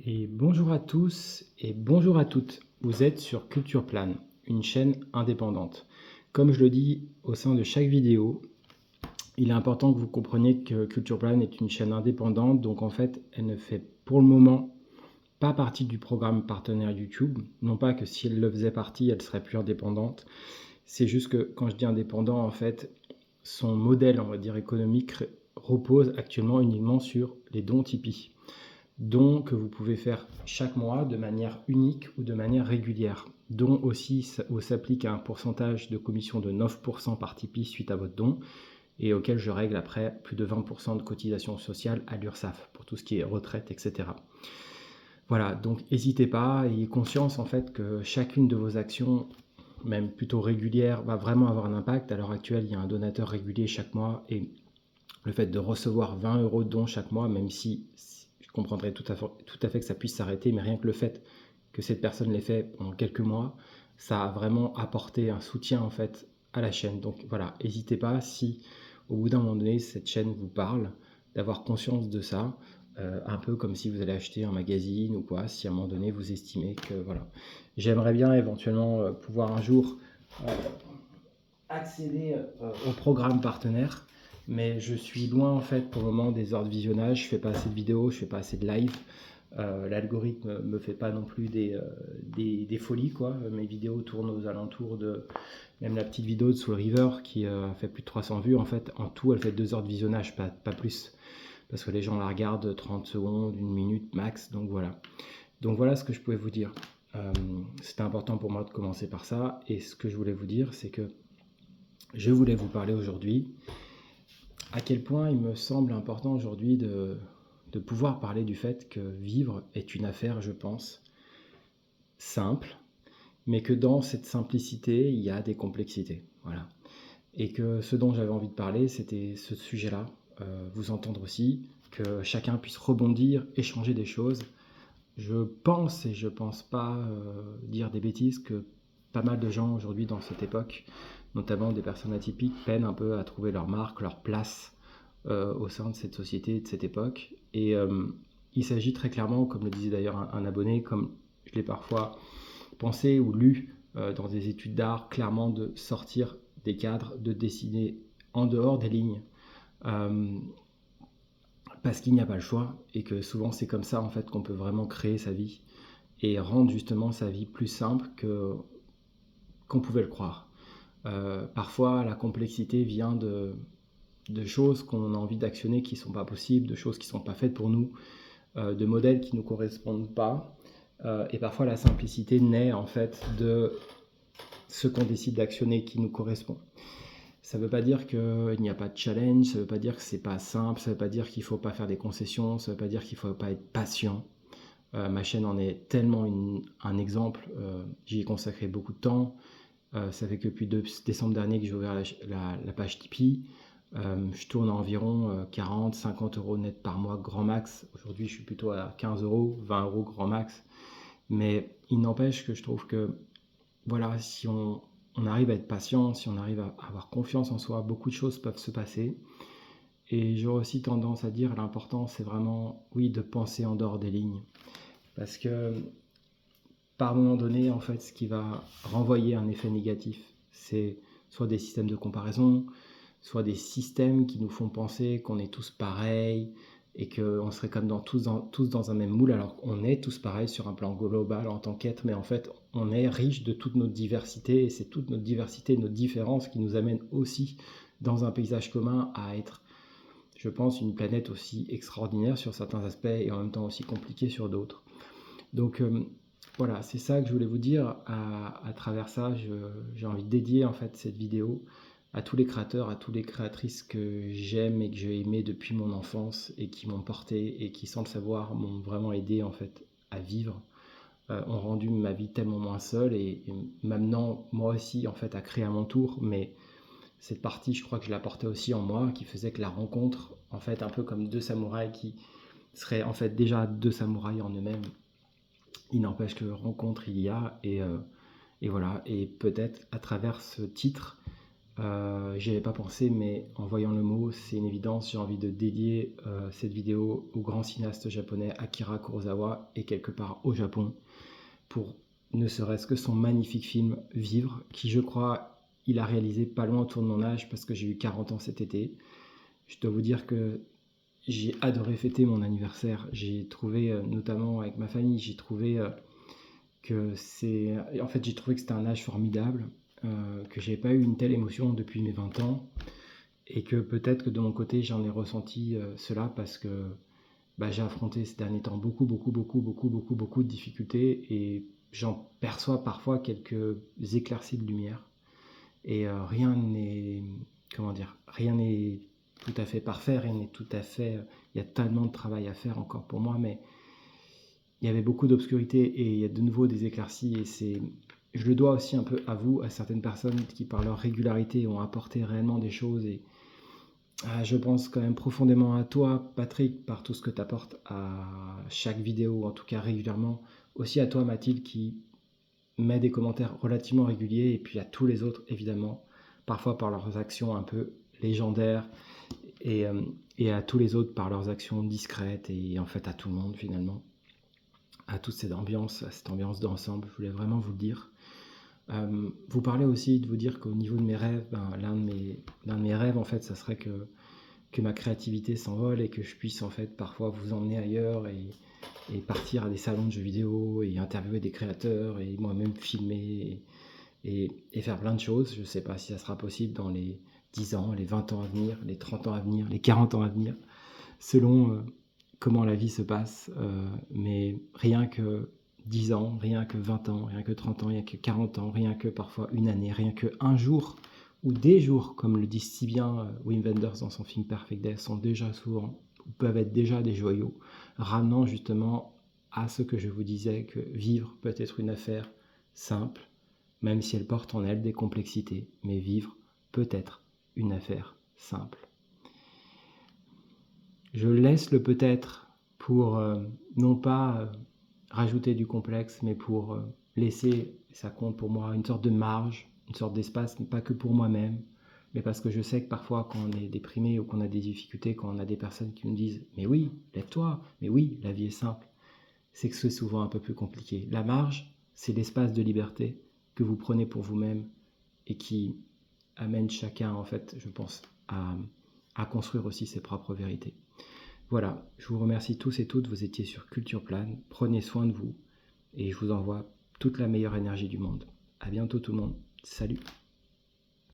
Et bonjour à tous et bonjour à toutes. Vous êtes sur Culture Plan, une chaîne indépendante. Comme je le dis au sein de chaque vidéo, il est important que vous compreniez que Culture Plan est une chaîne indépendante, donc en fait, elle ne fait pour le moment pas partie du programme partenaire YouTube. Non pas que si elle le faisait partie, elle serait plus indépendante. C'est juste que quand je dis indépendant, en fait, son modèle, on va dire, économique repose actuellement uniquement sur les dons Tipeee. Dont que vous pouvez faire chaque mois de manière unique ou de manière régulière. Dont aussi s'applique un pourcentage de commission de 9% par Tipeee suite à votre don et auquel je règle après plus de 20% de cotisation sociale à l'URSSAF pour tout ce qui est retraite, etc. Voilà, donc n'hésitez pas, ayez conscience en fait que chacune de vos actions, même plutôt régulières, va vraiment avoir un impact. À l'heure actuelle, il y a un donateur régulier chaque mois et le fait de recevoir 20 € de dons chaque mois, même si je comprendrais tout à fait que ça puisse s'arrêter, mais rien que le fait que cette personne l'ait fait pendant quelques mois, ça a vraiment apporté un soutien en fait à la chaîne. Donc voilà, n'hésitez pas si au bout d'un moment donné cette chaîne vous parle, d'avoir conscience de ça, un peu comme si vous allez acheter un magazine ou quoi, si à un moment donné vous estimez que voilà. J'aimerais bien éventuellement pouvoir un jour accéder au programme partenaire, mais je suis loin en fait pour le moment des heures de visionnage. Je fais pas assez de vidéos, je fais pas assez de live. L'algorithme me fait pas non plus des folies quoi. Mes vidéos tournent aux alentours de même la petite vidéo de Soul River qui a fait plus de 300 vues. En fait, en tout, elle fait 2 heures de visionnage, pas plus, parce que les gens la regardent 30 secondes, une minute max. Donc voilà ce que je pouvais vous dire. C'était important pour moi de commencer par ça. Et ce que je voulais vous dire, c'est que je voulais vous parler aujourd'hui à quel point il me semble important aujourd'hui de pouvoir parler du fait que vivre est une affaire, je pense, simple, mais que dans cette simplicité, il y a des complexités. Voilà. Et que ce dont j'avais envie de parler, c'était ce sujet-là. Vous entendre aussi, que chacun puisse rebondir, échanger des choses. Je pense, et je pense pas dire des bêtises, que pas mal de gens aujourd'hui dans cette époque, notamment des personnes atypiques, peinent un peu à trouver leur marque, leur place au sein de cette société, de cette époque. Et il s'agit très clairement, comme le disait d'ailleurs un abonné, comme je l'ai parfois pensé ou lu dans des études d'art, clairement de sortir des cadres, de dessiner en dehors des lignes. Parce qu'il n'y a pas le choix et que souvent c'est comme ça en fait qu'on peut vraiment créer sa vie et rendre justement sa vie plus simple qu'on pouvait le croire. Parfois la complexité vient de choses qu'on a envie d'actionner qui ne sont pas possibles, de choses qui ne sont pas faites pour nous, de modèles qui ne nous correspondent pas. Et parfois la simplicité naît en fait de ce qu'on décide d'actionner qui nous correspond. Ça ne veut pas dire qu'il n'y a pas de challenge, ça ne veut pas dire que c'est pas simple, ça ne veut pas dire qu'il ne faut pas faire des concessions, ça ne veut pas dire qu'il ne faut pas être patient. Ma chaîne en est tellement un exemple, j'y ai consacré beaucoup de temps. Ça fait que depuis décembre dernier que j'ai ouvert la page Tipeee. Je tourne à environ 40-50 € net par mois, grand max. Aujourd'hui, je suis plutôt à 15 €, 20 € grand max. Mais il n'empêche que je trouve que, voilà, si on arrive à être patient, si on arrive à avoir confiance en soi, beaucoup de choses peuvent se passer. Et j'aurais aussi tendance à dire l'important, c'est vraiment, oui, de penser en dehors des lignes. Parce que, par moment donné, en fait, ce qui va renvoyer un effet négatif, c'est soit des systèmes de comparaison, soit des systèmes qui nous font penser qu'on est tous pareils et qu'on serait comme tous dans un même moule, alors qu'on est tous pareils sur un plan global en tant qu'être, mais en fait, on est riche de toute notre diversité et c'est toute notre diversité, notre différence qui nous amène aussi dans un paysage commun à être, je pense, une planète aussi extraordinaire sur certains aspects et en même temps aussi compliquée sur d'autres. Donc voilà, c'est ça que je voulais vous dire. À travers ça, j'ai envie de dédier en fait cette vidéo à tous les créateurs, à toutes les créatrices que j'aime et que j'ai aimé depuis mon enfance et qui m'ont porté et qui, sans le savoir, m'ont vraiment aidé en fait à vivre, ont rendu ma vie tellement moins seule et m'amenant moi aussi en fait à créer à mon tour. Mais cette partie, je crois que je l'apportais aussi en moi, qui faisait que la rencontre, en fait, un peu comme deux samouraïs qui seraient en fait déjà deux samouraïs en eux-mêmes. Il n'empêche que rencontre il y a et voilà, et peut-être à travers ce titre, J'y avais pas pensé, mais en voyant le mot, c'est une évidence. J'ai envie de dédier cette vidéo au grand cinéaste japonais Akira Kurosawa et quelque part au Japon pour ne serait-ce que son magnifique film Vivre, qui je crois il a réalisé pas loin autour de mon âge parce que j'ai eu 40 ans cet été. Je dois vous dire que j'ai adoré fêter mon anniversaire. J'ai trouvé, notamment avec ma famille, j'ai trouvé en fait, j'ai trouvé que c'était un âge formidable, que j'ai pas eu une telle émotion depuis mes 20 ans, et que peut-être que de mon côté, j'en ai ressenti cela parce que j'ai affronté ces derniers temps beaucoup de difficultés, et j'en perçois parfois quelques éclaircies de lumière. Et rien n'est, comment dire, rien n'est tout à fait parfait, rien n'est tout à fait. Il y a tellement de travail à faire encore pour moi, mais il y avait beaucoup d'obscurité et il y a de nouveau des éclaircies, et je le dois aussi un peu à vous, à certaines personnes qui par leur régularité ont apporté réellement des choses, et je pense quand même profondément à toi Patrick par tout ce que tu apportes à chaque vidéo, en tout cas régulièrement, aussi à toi Mathilde qui met des commentaires relativement réguliers, et puis à tous les autres évidemment, parfois par leurs actions un peu légendaires, et, euh, et à tous les autres par leurs actions discrètes, et en fait à tout le monde finalement, à toute cette ambiance d'ensemble, je voulais vraiment vous le dire. Vous parlez aussi de vous dire qu'au niveau de mes rêves, l'un de mes rêves en fait, ça serait que ma créativité s'envole et que je puisse en fait parfois vous emmener ailleurs, et partir à des salons de jeux vidéo et interviewer des créateurs et moi-même filmer, et faire plein de choses. Je ne sais pas si ça sera possible dans les 10 ans, les 20 ans à venir, les 30 ans à venir, les 40 ans à venir, selon comment la vie se passe, mais rien que 10 ans, rien que 20 ans, rien que 30 ans, rien que 40 ans, rien que parfois une année, rien que un jour, ou des jours, comme le dit si bien Wim Wenders dans son film Perfect Day, sont déjà souvent, ou peuvent être déjà des joyaux, ramenant justement à ce que je vous disais, que vivre peut être une affaire simple, même si elle porte en elle des complexités, mais vivre peut être une affaire simple. Je laisse le peut-être pour non pas rajouter du complexe, mais pour laisser, ça compte pour moi, une sorte de marge, une sorte d'espace, pas que pour moi-même, mais parce que je sais que parfois quand on est déprimé ou qu'on a des difficultés, quand on a des personnes qui nous disent « mais oui, lève-toi, mais oui, la vie est simple », c'est que c'est souvent un peu plus compliqué. La marge, c'est l'espace de liberté que vous prenez pour vous-même et qui amène chacun, en fait, je pense, à construire aussi ses propres vérités. Voilà, je vous remercie tous et toutes, vous étiez sur Culture Plane, prenez soin de vous, et je vous envoie toute la meilleure énergie du monde. À bientôt tout le monde, salut!